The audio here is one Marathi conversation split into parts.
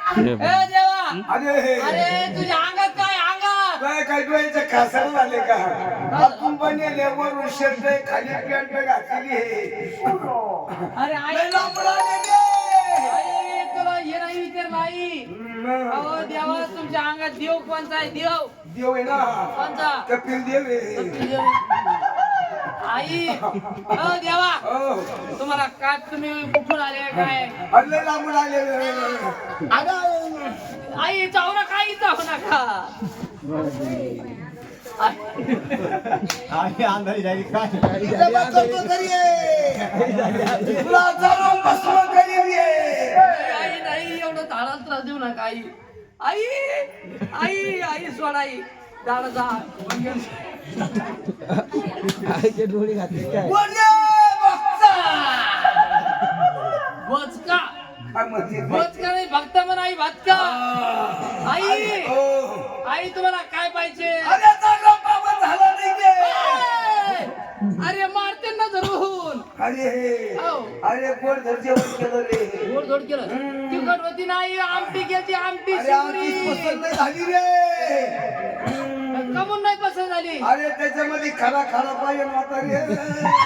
देवा अरे अरे तुझ्या अंगात काय अंगात काय काय डोळ्याचं खासर झाले का आपण बनेले वरून शर्ट खाली पॅन्ट घातलेली आहे अरे आई लय लांबून आलेले. आई, तुला हे नाही विचारलं आई अहो देवा तुमच्या अंगात देव कोणता आहे देव देव आहे ना कोणता कपिल देव आहे आई अहो देवा हो तुम्हाला काय तुम्ही कुठून आले काय अरे लय लांबून आलेले अगं आई जाऊ नका आई जाऊ नका आणि अंधारी झाली काय इथं बसवतो घरी ये. तुला जाऊन बसवा घरी ये. आई नाही एवढं झाडाला त्रास देऊ नका आई आई आई आई सोडा आई झाड जा आईचे डोळे घातले काय वर ये, बघता. बचका काय म्हणते? बचका नाही भक्त म्हणा आई भक्का आई हो. आई तुम्हाला काय पाहिजे अरे चांगला बाबा झाला नाही ए! अरे मारते ना धरून अरे हो. अरे कोण घर जेवण केलं रे गोड केलं तिखट होती नाही आमटी घेतली आमटी अरे आमची शिवरी पसंत नाही झाली रे कमून नाही पसंत झाली अरे त्याच्यामध्ये खाना खाना पाहिजे नव्हता रे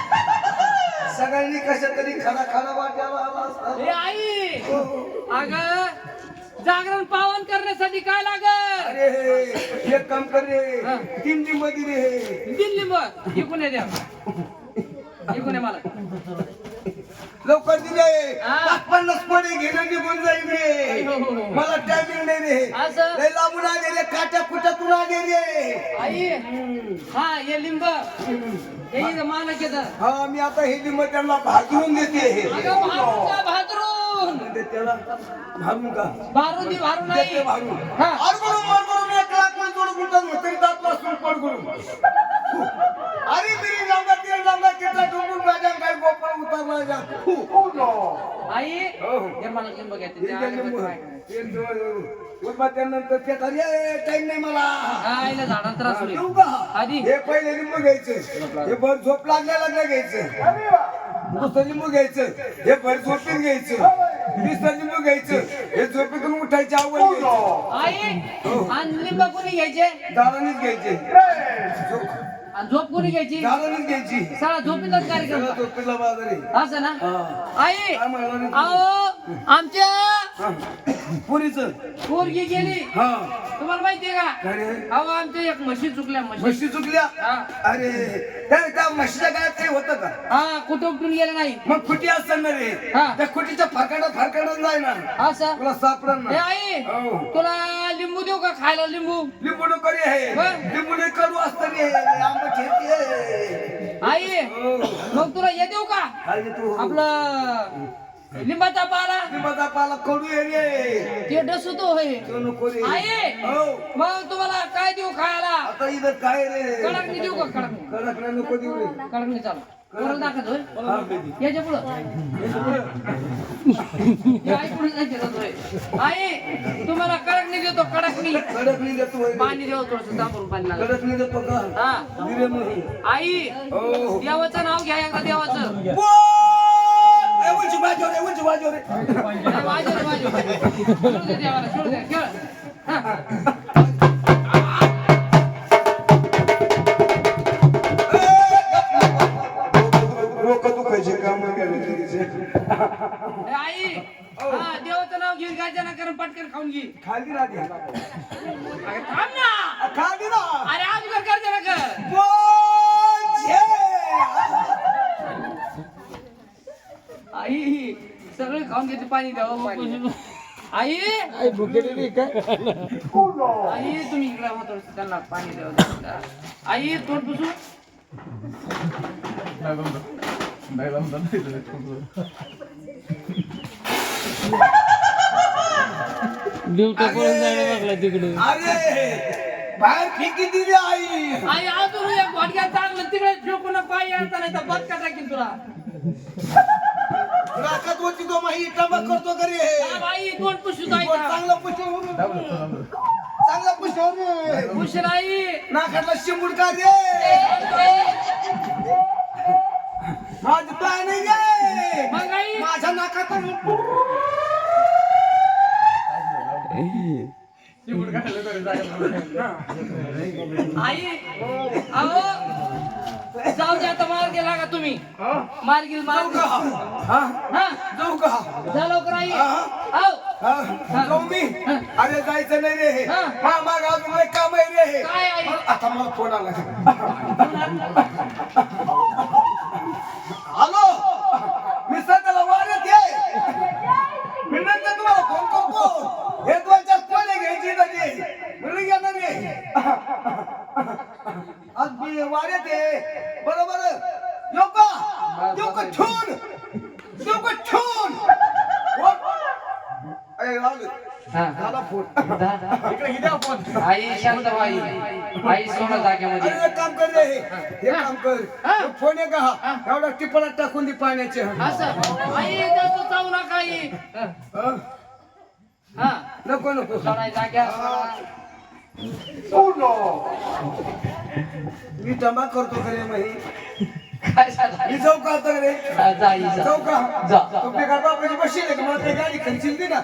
सगळ्यांनी कशा तरी खाना वाट्याला आला असता ए आई अग जागरण पावन करण्यासाठी काय लागल अरे एक काम कर हा. रे दिंडी मध्ये रे दिल्ली मग इकून ये द्या इकून ये मला लवकर दिले हा. 50 पडे घेणं निघून जाईल रे हो, हो, हो. मला टायमिंग नाही रे असं? लय लांबून आले रे काट्या कुट्यातून आले रे आई हा हे लिंब हे इथं मालक येत हा मी आता हे लिंब त्यांना भाजून देते अगं भारून का भाजरून म्हणजे त्याला भाजून का भारून दी भारून देते नाही भाजून हा. अडकडून मडकडून 1 लाख पण जोड गुंतवून तरी दात वाचून पडकडून अरे तरी लांबा तेल लांबा तिथला डुंबून माझ्या काय गोपाळ उतरला जा आई हो. हे मला लिंब घ्यायचे त्या अगरबत्ती काय करायचं? त्यानंतर ते टाइम नाही मला आईला झाडाला त्रास होईल येऊ का आधी हे पहिले लिंबू घ्यायचं हे भर झोप लागल्या घ्यायचं दुसरं लिंबू घ्यायचं हे भर झोपीत घ्यायचं तिसरं लिंबू घ्यायचं हे झोपेतून उठायची आवड घ्यायची आई आणि लिंब कोणी घ्यायचे दारानीच घ्यायचे आणि झोप कोणी घ्यायची दारानीच घ्यायची सगळा झोपीचाच कार्यक्रम सगळं झोपेला बाजारी असं ना आई काय म्हणलं अहो आमच्या पुरीच पोरगी गेली हा तुम्हाला माहितीये का अरे अहो आमच्या एक म्हशी चुकल्या म्हशी म्हशी चुकल्या हा. अरे त्या म्हशीच्या गायत काही होतं का हा कुठं उठून गेलं नाही मग खुटी असतात ना रे हा. त्या खुटीच्या फारकाडा जाय ना असं तुला सापडन हे ना आई हो. तुला लिंबू देऊ का खायला लिंबू लिंबू नको रे हे बरं. लिंबू नाही कडू असतं रे आंबा खेती आहे आई हो. मग तुला हे देऊ का काय रे तू आपलं लिंबाचा पाला लिंबाचा पाला कडू आहे रे ते डसतो होय तो नको रे आई हो मग तुम्हाला काय देऊ खायला आता इथं काय रे कडकणी देऊ का कडकणी कडकला नको देऊ रे कडकणी चालू कोणाला दाखवत होय हा. याच्या पुढं हे आई पुढे नाही देत होय. आई तुम्हाला कडकणी देतो कडकणी कडकली देतो होय रे. पाणी देऊ थोडस दाबून पाणी लागलं कडकली देतो का हा दिले मग आई हो देवाचं नाव घ्या एकदा देवाचं उंची बाजू रे उंची बाजू रे वाजव रे, वाजव. सोडू दे देवाला सोडू दे खेळ हा. डोकं दुखायचे काम करायचे ए, आई हा देवाचं नाव घेऊन गायचं ना करून पटकन खाऊन घे खाली राहते अगं थांब ना खाली ना अरे आज कर करते ना कर आई सगळे खाऊन घेते पाणी द्यावं पाणी आई आई भुकेली काय आई तुम्ही इकडे होतो त्यांना पाणी द्यावं आई तोंड पुसू ड्युटी पळून जायला लागला तिकडे अरे बाहेर फेकी दिली आई आई अजून एक घोटक्या चांगलं तिकडे फेकून पाय आणता नाही तर बदका टाकीन तुला राखत होती तो माही टबा करतो घरी थांब आई तोंड पुसू जाय चांगला पुष्ट चांगला पुष्ट रे पुशील आई नाकातला शिंबूड का रे माझ पाय नाही गे मग आई माझ्या नाकात आई अहो जाऊ द्या आता मार गेला का तुम्ही मार गेल मार जाऊ का हा हा जाऊ का जा लवकर आई हा? आओ हा, जाऊ मी अरे जायचं नाही रे हा. माग अजून लय काम आहे रे काय आई आता मला फोन आला हॅलो मी सध्याला वारत आहे मी नंतर तुम्हाला फोन करतो हे दोनच्या कोणी घ्यायची नाही म्हणून येणार रे आज मी वारत आहे बरोबर येऊ का ठेवून अरे राहुल हा झाला फोन इकडे हिद्या फोन आई शांत बाई आई सोडा जागेमध्ये अरे एक काम कर रे हे काम कर तो फोन आहे का हा एवढा टिपणात टाकून दे पाण्याचे असं आई जास्त जाऊ नका आई हं? हा नको सोडा जाग्या मी जमा करतो खरे माही काय झालं मी जाऊ का आता रे जा आई जा जाऊ का जा. तू बेकार बापाची बशील आहे का मला ते गाडी खर्चील दे ना